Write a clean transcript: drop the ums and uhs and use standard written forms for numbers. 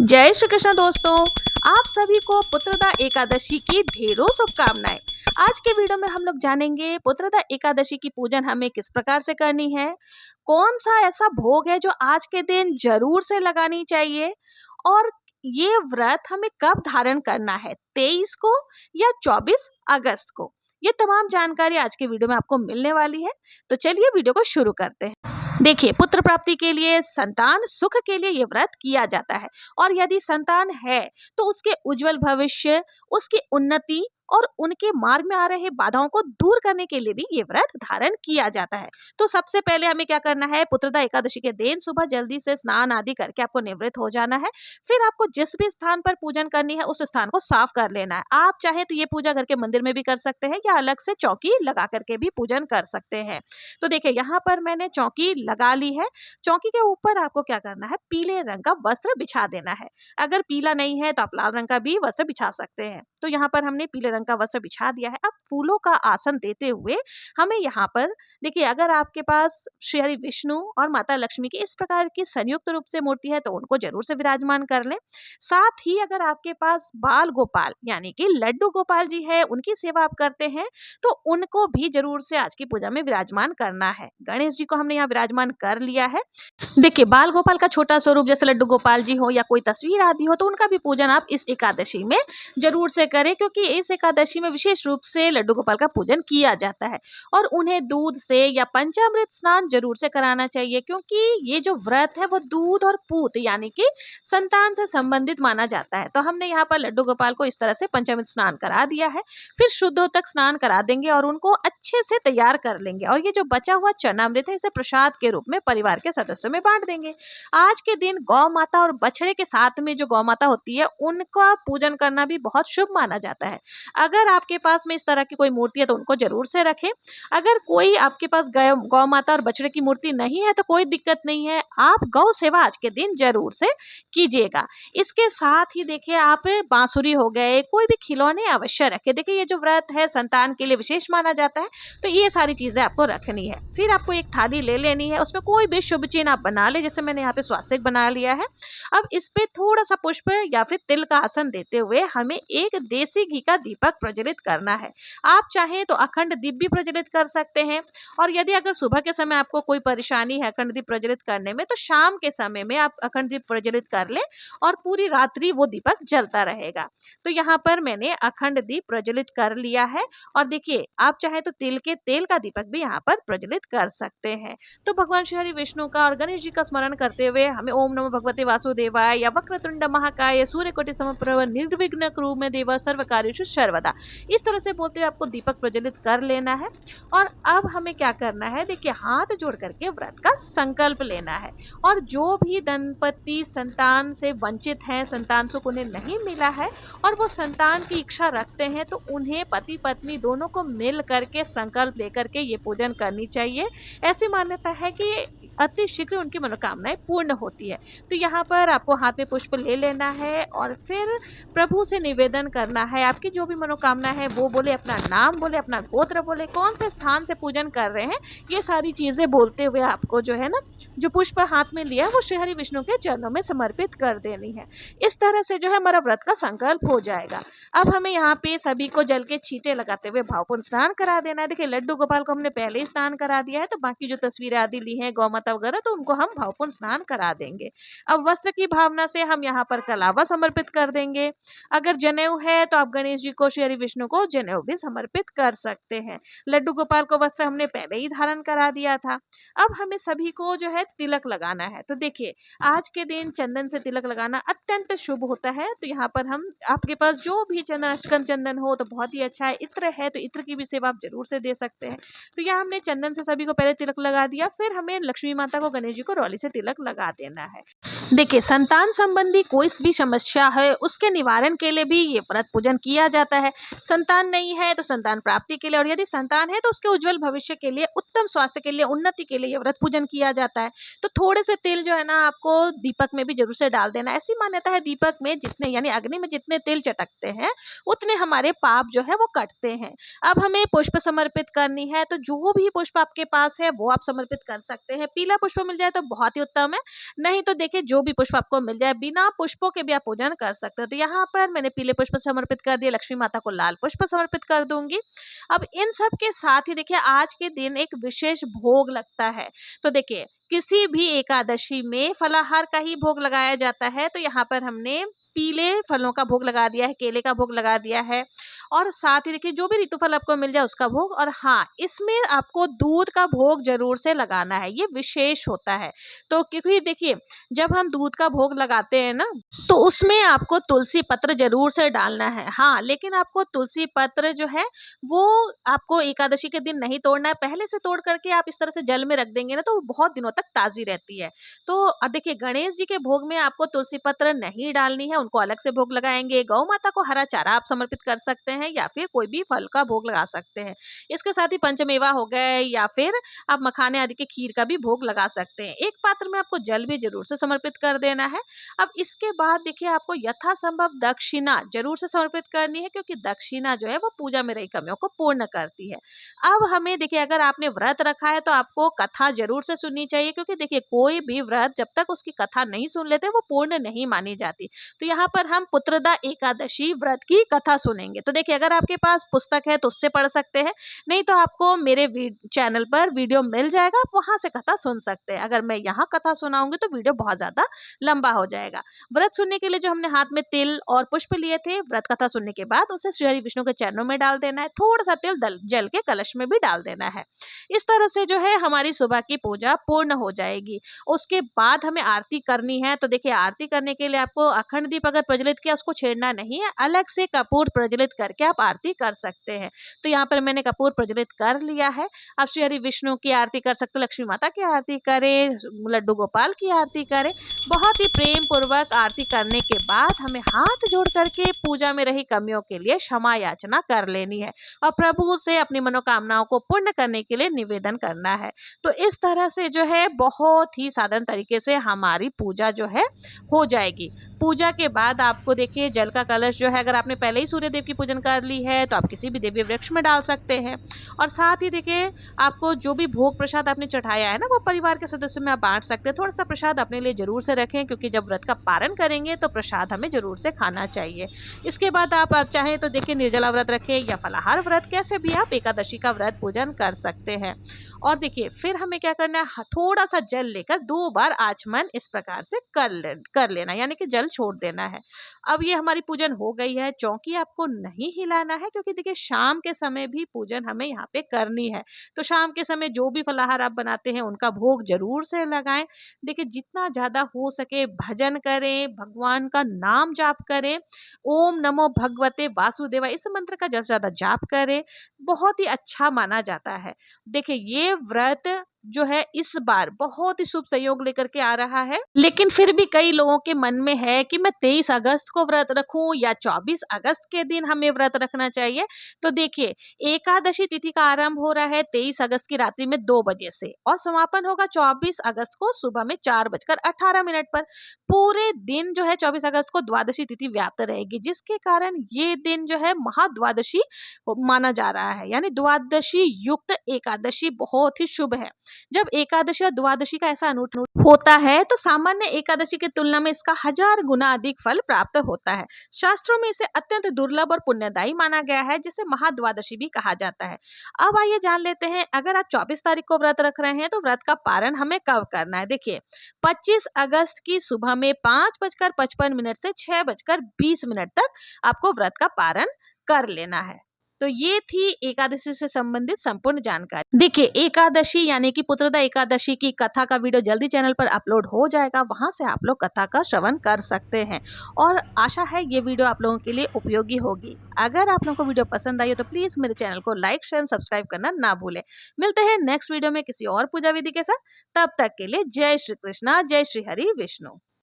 जय श्री कृष्ण दोस्तों, आप सभी को पुत्रदा एकादशी की ढेरों शुभकामनाएं। आज के वीडियो में हम लोग जानेंगे पुत्रदा एकादशी की पूजन हमें किस प्रकार से करनी है, कौन सा ऐसा भोग है जो आज के दिन जरूर से लगानी चाहिए और ये व्रत हमें कब धारण करना है, 23 को या 24 अगस्त को। ये तमाम जानकारी आज के वीडियो में आपको मिलने वाली है। तो चलिए वीडियो को शुरू करते हैं। देखिए, पुत्र प्राप्ति के लिए, संतान सुख के लिए ये व्रत किया जाता है और यदि संतान है तो उसके उज्जवल भविष्य, उसकी उन्नति और उनके मार्ग में आ रहे बाधाओं को दूर करने के लिए भी ये व्रत धारण किया जाता है। तो सबसे पहले हमें क्या करना है, पुत्रदा एकादशी के दिन सुबह जल्दी से स्नान आदि करके आपको निवृत्त हो जाना है। फिर आपको जिस भी स्थान पर पूजन करनी है उस स्थान को साफ कर लेना है। आप चाहे तो ये पूजा घर के मंदिर में भी कर सकते हैं या अलग से चौकी लगा करके भी पूजन कर सकते हैं। तो देखिए, यहाँ पर मैंने चौकी लगा ली है। चौकी के ऊपर आपको क्या करना है, पीले रंग का वस्त्र बिछा देना है। अगर पीला नहीं है तो आप लाल रंग का भी वस्त्र बिछा सकते हैं। तो यहाँ पर हमने पीले रंग का वस्त्र बिछा दिया है। अब फूलों का आसन देते हुए हमें यहाँ पर देखिए, अगर आपके पास श्री हरि विष्णु और माता लक्ष्मी की इस प्रकार की संयुक्त रूप से मूर्ति है तो उनको जरूर से विराजमान कर लें। साथ ही अगर आपके पास बाल गोपाल यानी कि लड्डू गोपाल जी है, उनकी सेवा आप करते हैं तो उनको भी जरूर से आज की पूजा में विराजमान करना है। गणेश जी को हमने यहाँ विराजमान कर लिया है। देखिए, बाल गोपाल का छोटा स्वरूप जैसे लड्डू गोपाल जी हो या कोई तस्वीर आदि हो तो उनका भी पूजन आप इस एकादशी में जरूर से करें, क्योंकि इस एकादशी में विशेष रूप से लड्डू गोपाल का पूजन किया जाता है और उन्हें दूध से या पंचामृत स्नान जरूर से कराना चाहिए, क्योंकि ये जो व्रत है वो दूध और पूत यानी कि संतान से संबंधित माना जाता है। तो हमने यहाँ पर लड्डू गोपाल को इस तरह से पंचामृत स्नान करा दिया है। फिर शुद्धोदक स्नान करा देंगे और उनको अच्छे से तैयार कर लेंगे और ये जो बचा हुआ चरणामृत है इसे प्रसाद के रूप में परिवार के सदस्यों में बांट देंगे। आज के दिन गौ माता और बछड़े के साथ में जो गौ माता होती है उनका पूजन करना भी बहुत शुभ माना जाता है। अगर आपके पास में इस तरह की कोई मूर्ति है तो उनको जरूर से रखें। अगर कोई आपके पास गौ माता और बछड़े की मूर्ति नहीं है तो कोई दिक्कत नहीं है, आप गौ सेवा आज के दिन जरूर से कीजिएगा। इसके साथ ही देखिए, आप बांसुरी हो गए, कोई भी खिलौने अवश्य रखें। देखिए, ये जो व्रत है संतान के लिए विशेष माना जाता है तो ये सारी चीजें आपको रखनी है। फिर आपको एक थाली ले लेनी है, उसमें कोई भी शुभ चिन्ह आप बना ले, जैसे मैंने यहाँ पे स्वास्तिक बना लिया है। अब इस पे थोड़ा सा पुष्प या फिर तिल का आसन देते हुए हमें एक देसी घी का दीपक प्रज्वलित करना है। आप चाहें तो अखंड दीप भी प्रज्वलित कर सकते हैं और यदि अगर सुबह के समय आपको कोई परेशानी है अखंड दीप प्रज्वलित करने में तो शाम के समय में आप अखंड दीप प्रज्वलित कर ले और पूरी रात्रि वो दीपक जलता रहेगा। तो यहाँ पर मैंने अखंड दीप प्रज्वलित कर लिया है और देखिए, आप चाहे तो तिल के तेल का दीपक भी यहाँ पर प्रज्वलित कर सकते हैं। तो भगवान श्री हरि विष्णु का और गणेश जी का स्मरण करते हुए हमें ओम नमो भगवते वासुदेवाय या वक्रतुंड महाकाय सूर्यकोटि समप्रभ निर्विघ्न कुरु मे देव सर्व कार्येषु सर्वदा, इस तरह से बोलते हुए आपको दीपक प्रज्वलित कर लेना है। और अब हमें क्या करना है, देखिए, हाथ जोड़ करके व्रत का संकल्प लेना है और जो भी दंपति संतान से वंचित हैं, संतान सुख उन्हें नहीं मिला है और वो संतान की इच्छा रखते हैं तो उन्हें पति पत्नी दोनों को मिल करके संकल्प लेकर के ये पूजन करनी चाहिए। ऐसी मान्यता है कि अति शीघ्र उनकी मनोकामनाएं पूर्ण होती है। तो यहाँ पर आपको हाथ में पुष्प ले लेना है और फिर प्रभु से निवेदन करना है, आपकी जो भी मनोकामना है वो बोले, अपना नाम बोले, अपना गोत्र बोले, कौन से स्थान से पूजन कर रहे हैं, ये सारी चीजें बोलते हुए आपको जो है ना, जो पुष्प हाथ में लिया वो श्री हरि विष्णु के चरणों में समर्पित कर देनी है। इस तरह से जो है हमारा व्रत का संकल्प हो जाएगा। अब हमें यहाँ पे सभी को जल के छींटे लगाते हुए भावपूर्ण स्नान करा देना है। देखिए, लड्डू गोपाल को हमने पहले ही स्नान करा दिया है, तो बाकी जो तस्वीरें आदि ली हैं गौ माता वगैरह तो उनको हम भावपूर्ण स्नान करा देंगे। अब वस्त्र की भावना से हम यहाँ पर कलावा समर्पित कर देंगे। अगर जनेऊ है तो आप गणेश जी को, श्री हरि विष्णु को जनेऊ भी समर्पित कर सकते हैं। लड्डू गोपाल को वस्त्र हमने पहले ही धारण करा दिया था। अब हमें सभी को जो है तिलक लगाना है। तो देखिए, आज के दिन चंदन से तिलक लगाना अत्यंत शुभ होता है। तो यहाँ पर हम, आपके पास जो भी चंदन, अष्टगंध चंदन हो तो बहुत ही अच्छा है। इत्र है तो इत्र की भी सेवा आप जरूर से दे सकते हैं। तो यहाँ हमने चंदन से सभी को पहले तिलक लगा दिया, फिर हमें लक्ष्मी माता को, गणेश जी को रौली से तिलक लगा देना है। देखिए, संतान संबंधी कोई भी समस्या है उसके निवारण के लिए भी ये व्रत पूजन किया जाता है। संतान नहीं है तो संतान प्राप्ति के लिए और यदि संतान है तो उसके उज्जवल भविष्य के लिए, उत्तम स्वास्थ्य के लिए, उन्नति के लिए ये व्रत पूजन किया जाता है। तो थोड़े से तिल जो है ना आपको दीपक में भी जरूर से डाल देना। ऐसी मान्यता है दीपक में जितने यानी अग्नि में जितने तिल चटकते हैं उतने हमारे पाप जो है वो कटते हैं। अब हमें पुष्प समर्पित करनी है, तो जो भी पुष्प आपके पास है वो आप समर्पित कर सकते हैं। पीला पुष्प मिल जाए तो बहुत ही उत्तम है, नहीं तो देखिए जो भी पुष्प आपको मिल जाए, बिना पुष्पों के भी आप पूजन कर सकते हो। तो यहाँ पर मैंने पीले पुष्प समर्पित कर दिए, लक्ष्मी माता को लाल पुष्प समर्पित कर दूंगी। अब इन सब के साथ ही देखिए आज के दिन एक विशेष भोग लगता है। तो देखिए किसी भी एकादशी में फलाहार का ही भोग लगाया जाता है, तो यहाँ पर हमने पीले फलों का भोग लगा दिया है, केले का भोग लगा दिया है, और साथ ही देखिए जो भी ऋतुफल आपको मिल जाए उसका भोग। और हाँ, इसमें आपको दूध का भोग जरूर से लगाना है, ये विशेष होता है। तो क्योंकि देखिए जब हम दूध का भोग लगाते हैं ना, तो उसमें आपको तुलसी पत्र जरूर से डालना है। हाँ, लेकिन आपको तुलसी पत्र जो है वो आपको एकादशी के दिन नहीं तोड़ना है, पहले से तोड़ करके आप इस तरह से जल में रख देंगे ना तो वो बहुत दिनों तक ताजी रहती है। तो देखिए गणेश जी के भोग में आपको तुलसी पत्र नहीं डालनी है, उनको अलग से भोग लगाएंगे। गौ माता को हरा चारा आप समर्पित कर सकते हैं या फिर कोई भी फल का भोग लगा सकते हैं। इसके साथ ही पंचमेवा हो गए या फिर आप मखाने आदि के खीर का भी भोग लगा सकते हैं। एक पात्र में आपको जल भी जरूर से समर्पित कर देना है। अब इसके बाद देखिए आपको यथासंभव दक्षिणा जरूर से समर्पित करनी है, क्योंकि दक्षिणा जो है वो पूजा में रही कमियों को पूर्ण करती है। अब हमें देखिए अगर आपने व्रत रखा है तो आपको कथा जरूर से सुननी चाहिए, क्योंकि देखिए कोई भी व्रत जब तक उसकी कथा नहीं सुन लेते वो पूर्ण नहीं मानी जाती। तो यहाँ पर हम पुत्रदा एकादशी व्रत की कथा सुनेंगे। तो देखिए अगर आपके पास पुस्तक है तो उससे पढ़ सकते हैं, नहीं तो आपको मेरे चैनल पर वीडियो मिल जाएगा, आप वहां से कथा सुन सकते हैं। अगर मैं यहाँ कथा सुनाऊंगी तो वीडियो बहुत ज्यादा लंबा हो जाएगा। व्रत सुनने के लिए जो हमने हाथ में तिल और पुष्प लिए थे, व्रत कथा सुनने के बाद उसे श्री हरि विष्णु के चरणों में डाल देना है, थोड़ा सा तिल जल के कलश में भी डाल देना है। इस तरह से जो है हमारी सुबह की पूजा पूर्ण हो जाएगी। उसके बाद हमें आरती करनी है। तो देखिए आरती करने के लिए आपको अखंड दीप अगर प्रज्वलित किया उसको छेड़ना नहीं है, अलग से कपूर प्रज्वलित करके आप आरती कर सकते हैं। तो यहाँ पर मैंने कपूर प्रज्वलित कर लिया है। आप श्री हरि विष्णु की आरती कर सकते हो, लक्ष्मी माता की आरती करें, लड्डू गोपाल की आरती करें। बहुत ही प्रेम पूर्वक आरती करने के बाद हमें हाथ जोड़ करके पूजा में रही कमियों के लिए क्षमा याचना कर लेनी है और प्रभु से अपनी मनोकामनाओं को पूर्ण करने के लिए निवेदन करना है। तो इस तरह से जो है बहुत ही साधारण तरीके से हमारी पूजा जो है हो जाएगी। पूजा के बाद आपको देखिए जल का कलश जो है, अगर आपने पहले ही सूर्य देव की पूजन कर ली है तो आप किसी भी दिव्य वृक्ष में डाल सकते हैं। और साथ ही देखिए आपको जो भी भोग प्रसाद आपने चढ़ाया है ना, वो परिवार के सदस्यों में आप बांट सकते हैं। थोड़ा सा प्रसाद अपने लिए जरूर से रखें, क्योंकि जब व्रत का पारण करेंगे तो प्रसाद हमें जरूर से खाना चाहिए। इसके बाद आप चाहें तो देखिए निर्जला व्रत रखें या फलाहार व्रत, कैसे भी आप एकादशी का व्रत पूजन कर सकते हैं। और देखिए फिर हमें क्या करना है, थोड़ा सा जल लेकर 2 बार आचमन इस प्रकार से कर लेना, यानी कि जल छोड़ देना है। अब ये हमारी पूजन हो गई है। चौकी आपको नहीं हिलाना है, क्योंकि देखिए शाम के समय भी पूजन हमें यहाँ पे करनी है। तो शाम के समय जो भी फलाहार आप बनाते हैं उनका भोग जरूर से लगाएं। देखिए जितना ज्यादा हो सके भजन करें, भगवान का नाम जाप करें, ओम नमो भगवते वासुदेवाय इस मंत्र का ज्यादा से ज्यादा जाप करें, बहुत ही अच्छा माना जाता है। देखिए ये व्रत जो है इस बार बहुत ही शुभ सहयोग लेकर के आ रहा है, लेकिन फिर भी कई लोगों के मन में है कि मैं 23 अगस्त को व्रत रखूं या 24 अगस्त के दिन हमें व्रत रखना चाहिए। तो देखिए एकादशी तिथि का आरंभ हो रहा है 23 अगस्त की रात्रि में 2 बजे से और समापन होगा 24 अगस्त को सुबह में 4:18 पर। पूरे दिन जो है 24 अगस्त को द्वादशी तिथि व्याप्त रहेगी, जिसके कारण ये दिन जो है महाद्वादशी माना जा रहा है, यानी द्वादशी युक्त एकादशी बहुत ही शुभ है। जब एकादशी और द्वादशी का ऐसा अनुष्ठान होता है तो सामान्य एकादशी की तुलना में इसका 1000 गुना अधिक फल प्राप्त होता है। शास्त्रों में इसे अत्यंत दुर्लभ और पुण्यदायी माना गया है, जिसे महाद्वादशी भी कहा जाता है। अब आइए जान लेते हैं, अगर आप 24 तारीख को व्रत रख रहे हैं तो व्रत का पारण हमें कब करना है। देखिए 25 अगस्त की सुबह में 5:55 से 6:20 तक आपको व्रत का पारण कर लेना है। तो ये थी एकादशी से संबंधित संपूर्ण जानकारी। देखिए एकादशी यानी कि पुत्रदा एकादशी की कथा का वीडियो जल्दी चैनल पर अपलोड हो जाएगा, वहां से आप लोग कथा का श्रवण कर सकते हैं और आशा है ये वीडियो आप लोगों के लिए उपयोगी होगी। अगर आप लोगों को वीडियो पसंद आई हो तो प्लीज मेरे चैनल को लाइक शेयर सब्सक्राइब करना ना भूलें। मिलते हैं नेक्स्ट वीडियो में किसी और पूजा विधि के साथ। तब तक के लिए जय श्री कृष्णा, जय श्री हरि विष्णु।